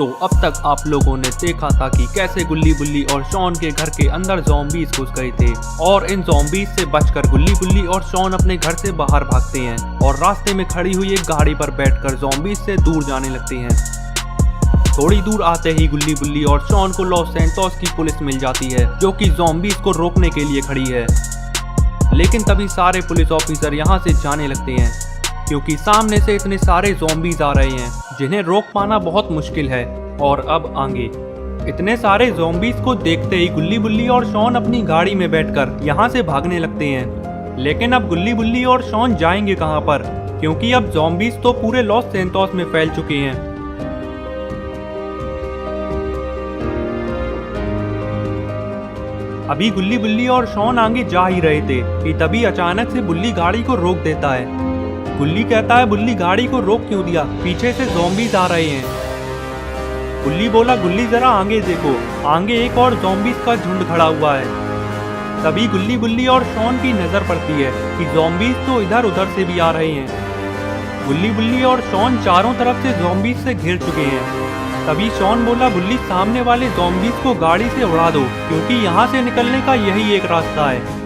तो अब तक आप लोगों ने देखा था कि कैसे गुल्ली बुल्ली और शॉन के घर के अंदर ज़ॉम्बीज घुस गए थे और इन ज़ॉम्बीज से बचकर गुल्ली बुल्ली और शॉन अपने घर से बाहर भागते हैं और रास्ते में खड़ी हुई एक गाड़ी पर बैठकर ज़ॉम्बीज से दूर जाने लगते हैं। थोड़ी दूर आते ही गुल्ली बुल्ली और शॉन को लॉस सैंटोस की पुलिस मिल जाती है जो कि ज़ॉम्बीज को रोकने के लिए खड़ी है। लेकिन तभी सारे पुलिस ऑफिसर यहाँ से जाने लगते हैं क्योंकि सामने से इतने सारे ज़ॉम्बीज आ रहे हैं जिन्हें रोक पाना बहुत मुश्किल है। और अब आगे इतने सारे ज़ॉम्बीज को देखते ही गुल्ली बुल्ली और शॉन अपनी गाड़ी में बैठकर यहाँ से भागने लगते हैं। लेकिन अब गुल्ली बुल्ली और शॉन जाएंगे कहाँ पर, क्योंकि अब ज़ॉम्बीज तो पूरे लॉस सैंटोस में फैल चुके हैं। अभी गुल्ली बुल्ली और शॉन आगे जा ही रहे थे कि तभी अचानक से बुल्ली गाड़ी को रोक देता है। गुल्ली कहता है, बुल्ली गाड़ी को रोक क्यों दिया, पीछे से ज़ॉम्बीज आ रहे हैं। बुल्ली बोला, गुल्ली जरा आगे देखो, आगे एक और ज़ॉम्बीज का झुंड खड़ा हुआ है। तभी गुल्ली बुल्ली और शॉन की नजर पड़ती है कि ज़ॉम्बीज तो इधर उधर से भी आ रहे हैं। गुल्ली बुल्ली और शॉन चारों तरफ से ज़ॉम्बीज से घिर चुके हैं। तभी शॉन बोला, बुल्ली सामने वाले ज़ॉम्बीज को गाड़ी से उड़ा दो क्योंकि यहाँ से निकलने का यही एक रास्ता है।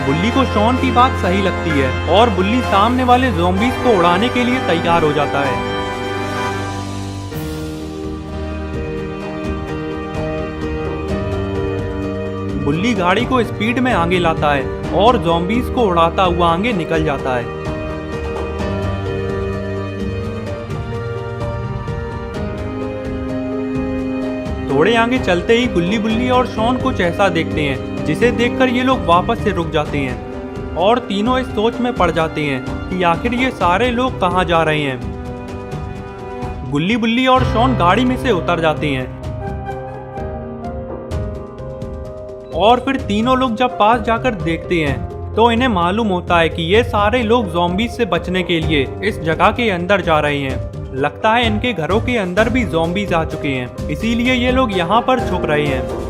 बुल्ली को शॉन की बात सही लगती है और बुल्ली सामने वाले ज़ॉम्बीज को उड़ाने के लिए तैयार हो जाता है। बुल्ली गाड़ी को स्पीड में आगे लाता है और ज़ॉम्बीज को उड़ाता हुआ आगे निकल जाता है। थोड़े आगे चलते ही गुल्ली बुल्ली और शॉन कुछ ऐसा देखते हैं जिसे देखकर ये लोग वापस से रुक जाते हैं और तीनों इस सोच में पड़ जाते हैं कि आखिर ये सारे लोग कहाँ जा रहे हैं। गुल्ली बुल्ली और शॉन गाड़ी में से उतर जाते हैं और फिर तीनों लोग जब पास जाकर देखते हैं तो इन्हें मालूम होता है कि ये सारे लोग ज़ॉम्बीज से बचने के लिए इस जगह के अंदर जा रहे हैं। लगता है इनके घरों के अंदर भी ज़ॉम्बीज आ चुके हैं, इसीलिए ये लोग यहाँ पर छुप रहे हैं।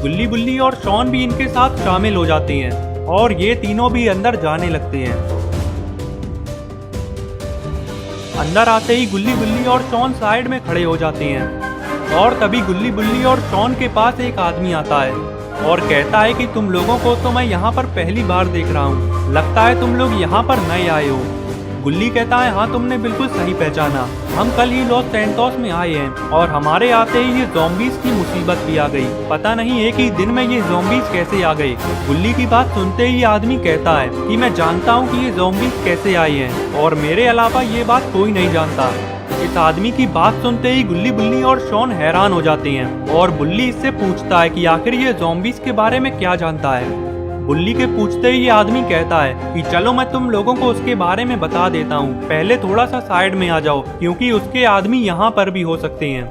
गुल्ली बुल्ली और शॉन भी इनके साथ शामिल हो जाते हैं और ये तीनों भी अंदर जाने लगते हैं। अंदर आते ही गुल्ली बुल्ली और शॉन साइड में खड़े हो जाते हैं और तभी गुल्ली बुल्ली और शॉन के पास एक आदमी आता है और कहता है कि तुम लोगों को तो मैं यहाँ पर पहली बार देख रहा हूँ, लगता है तुम लोग यहाँ पर नए आए हो। गुल्ली कहता है, हाँ तुमने बिल्कुल सही पहचाना, हम कल ही लॉस सैंटोस में आए हैं और हमारे आते ही ये ज़ॉम्बीज की मुसीबत भी आ गई। पता नहीं एक ही दिन में ये ज़ॉम्बीज कैसे आ गए। गुल्ली की बात सुनते ही आदमी कहता है कि मैं जानता हूँ कि ये ज़ॉम्बीज कैसे आए हैं और मेरे अलावा ये बात कोई नहीं जानता। इस आदमी की बात सुनते ही गुल्ली बुल्ली और शॉन हैरान हो जाते हैं और बुल्ली इससे पूछता है कि आखिर ये ज़ॉम्बीज के बारे में क्या जानता है। बुल्ली के पूछते ही ये आदमी कहता है कि चलो मैं तुम लोगों को उसके बारे में बता देता हूँ, पहले थोड़ा सा साइड में आ जाओ क्योंकि उसके आदमी यहाँ पर भी हो सकते हैं।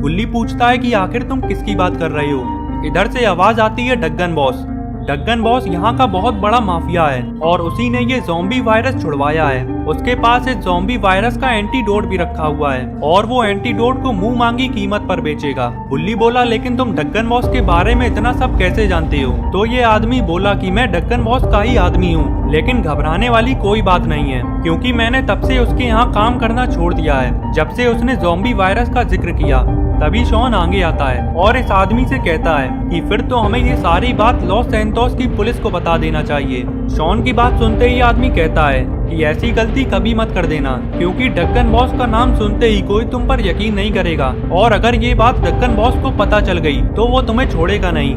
बुल्ली पूछता है कि आखिर तुम किसकी बात कर रहे हो। इधर से आवाज आती है डग्गन बॉस। डग्गन बॉस यहाँ का बहुत बड़ा माफिया है और उसी ने ये ज़ॉम्बी वायरस छुड़वाया है। उसके पास इस ज़ॉम्बी वायरस का एंटीडोट भी रखा हुआ है और वो एंटीडोट को मुंह मांगी कीमत पर बेचेगा। बुल्ली बोला, लेकिन तुम डग्गन बॉस के बारे में इतना सब कैसे जानते हो? तो ये आदमी बोला कि मैं डग्गन बॉस का ही आदमी हूँ, लेकिन घबराने वाली कोई बात नहीं है क्योंकि मैंने तब से उसके यहाँ काम करना छोड़ दिया है जब से उसने ज़ॉम्बी वायरस का जिक्र किया। तभी शॉन आगे आता है और इस आदमी से कहता है कि फिर तो हमें ये सारी बात लॉस सैंटोस की पुलिस को बता देना चाहिए। शॉन की बात सुनते ही आदमी कहता है कि ऐसी गलती कभी मत कर देना क्योंकि डग्गन बॉस का नाम सुनते ही कोई तुम पर यकीन नहीं करेगा और अगर ये बात डग्गन बॉस को पता चल गई तो वो तुम्हें छोड़ेगा नहीं।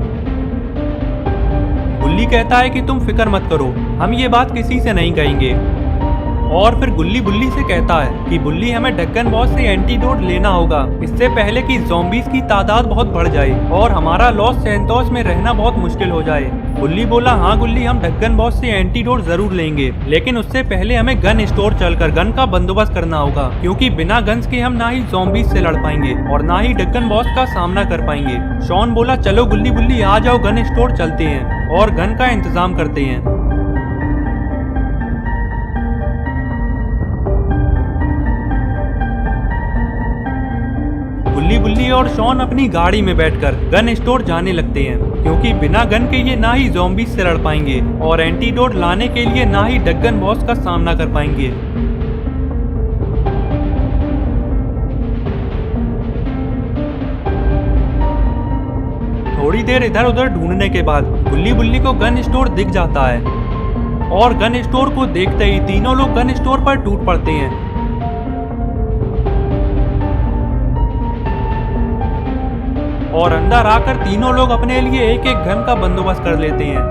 गुल्ली कहता है कि तुम फिक्र मत करो, हम ये बात किसी से नहीं कहेंगे। और फिर गुल्ली बुल्ली से कहता है कि बुल्ली हमें डग्गन बॉस से एंटीडोट लेना होगा इससे पहले कि ज़ॉम्बीज की तादाद बहुत बढ़ जाए और हमारा लॉस सैंटोस में रहना बहुत मुश्किल हो जाए। बुल्ली बोला, हाँ गुल्ली, हम डग्गन बॉस से एंटीडोट जरूर लेंगे, लेकिन उससे पहले हमें गन स्टोर चलकर गन का बंदोबस्त करना होगा क्योंकि बिना गन्स के हम ना ही ज़ॉम्बीज से लड़ पाएंगे और ना ही डग्गन बॉस का सामना कर पाएंगे। शॉन बोला, चलो गुल्ली बुल्ली आ जाओ, गन स्टोर चलते हैं और गन का इंतजाम करते हैं। गुल्ली बुल्ली और शॉन अपनी गाड़ी में बैठकर गन स्टोर जाने लगते हैं। क्योंकि बिना गन के ये ना ही ज़ॉम्बीज से लड़ पाएंगे और एंटीडोट लाने के लिए ना ही डग्गन बॉस का सामना कर पाएंगे। थोड़ी देर इधर उधर ढूंढने के बाद गुल्ली बुल्ली को गन स्टोर दिख जाता है और गन स्टोर को देखते ही तीनों लोग गन स्टोर पर टूट पड़ते हैं। और अंदर आकर तीनों लोग अपने लिए एक एक गन का बंदोबस्त कर लेते हैं।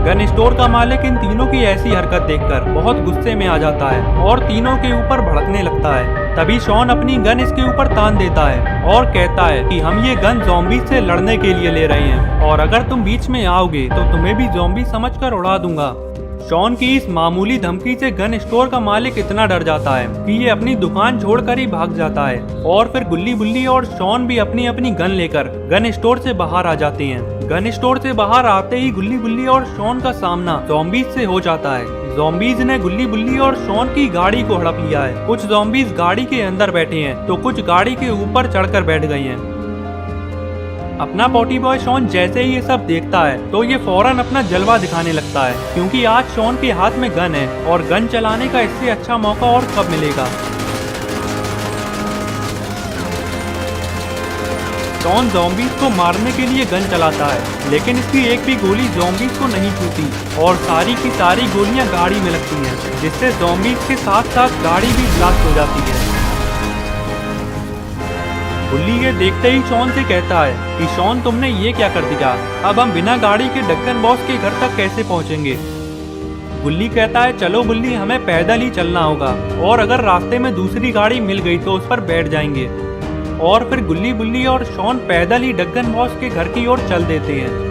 गन स्टोर का मालिक इन तीनों की ऐसी हरकत देखकर बहुत गुस्से में आ जाता है और तीनों के ऊपर भड़कने लगता है। तभी शॉन अपनी गन इसके ऊपर तान देता है और कहता है कि हम ये गन ज़ॉम्बीज से लड़ने के लिए ले रहे हैं और अगर तुम बीच में आओगे तो तुम्हें भी ज़ॉम्बी समझकर उड़ा दूंगा। शॉन की इस मामूली धमकी से गन स्टोर का मालिक इतना डर जाता है कि ये अपनी दुकान छोड़कर ही भाग जाता है और फिर गुल्ली बुल्ली और शॉन भी अपनी अपनी गन लेकर गन स्टोर से बाहर आ जाते हैं। गन स्टोर से बाहर आते ही गुल्ली बुल्ली और शॉन का सामना ज़ॉम्बीज से हो जाता है। ज़ॉम्बीज ने गुल्ली बुल्ली और शॉन की गाड़ी को हड़प लिया है। कुछ ज़ॉम्बीज गाड़ी के अंदर बैठे हैं तो कुछ गाड़ी के ऊपर चढ़कर बैठ गए हैं। अपना पॉटी बॉय शॉन जैसे ही ये सब देखता है तो ये फौरन अपना जलवा दिखाने लगता है, क्योंकि आज शॉन के हाथ में गन है और गन चलाने का इससे अच्छा मौका और कब मिलेगा। शॉन ज़ॉम्बीज को मारने के लिए गन चलाता है, लेकिन इसकी एक भी गोली ज़ॉम्बीज को नहीं छूती और सारी की सारी गोलियां गाड़ी में लगती हैं, जिससे ज़ॉम्बीज के साथ साथ गाड़ी भी ब्लास्ट हो जाती है। गुल्ली ये देखते ही शॉन से कहता है कि शॉन तुमने ये क्या कर दिया, अब हम बिना गाड़ी के डग्गन बॉस के घर तक कैसे पहुंचेंगे। गुल्ली कहता है चलो बुल्ली, हमें पैदल ही चलना होगा और अगर रास्ते में दूसरी गाड़ी मिल गई तो उस पर बैठ जाएंगे। और फिर गुल्ली बुल्ली और शॉन पैदल ही डग्गन बॉस के घर की ओर चल देते हैं।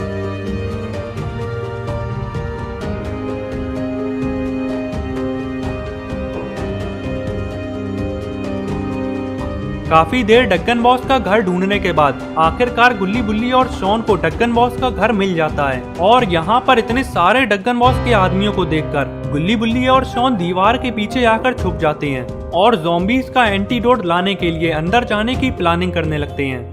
काफी देर डग्गन बॉस का घर ढूंढने के बाद आखिरकार गुल्ली बुल्ली और शॉन को डग्गन बॉस का घर मिल जाता है। और यहाँ पर इतने सारे डग्गन बॉस के आदमियों को देखकर गुल्ली बुल्ली और शॉन दीवार के पीछे आकर छुप जाते हैं और ज़ॉम्बीज का एंटीडोट लाने के लिए अंदर जाने की प्लानिंग करने लगते हैं।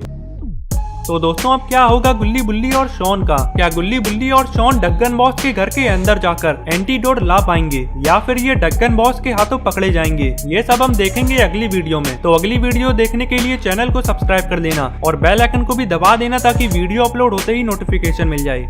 तो दोस्तों अब क्या होगा गुल्ली बुल्ली और शॉन का? क्या गुल्ली बुल्ली और शॉन डग्गन बॉस के घर के अंदर जाकर एंटीडोट ला पाएंगे या फिर ये डग्गन बॉस के हाथों पकड़े जाएंगे? ये सब हम देखेंगे अगली वीडियो में। तो अगली वीडियो देखने के लिए चैनल को सब्सक्राइब कर देना और बेल आइकन को भी दबा देना ताकि वीडियो अपलोड होते ही नोटिफिकेशन मिल जाए।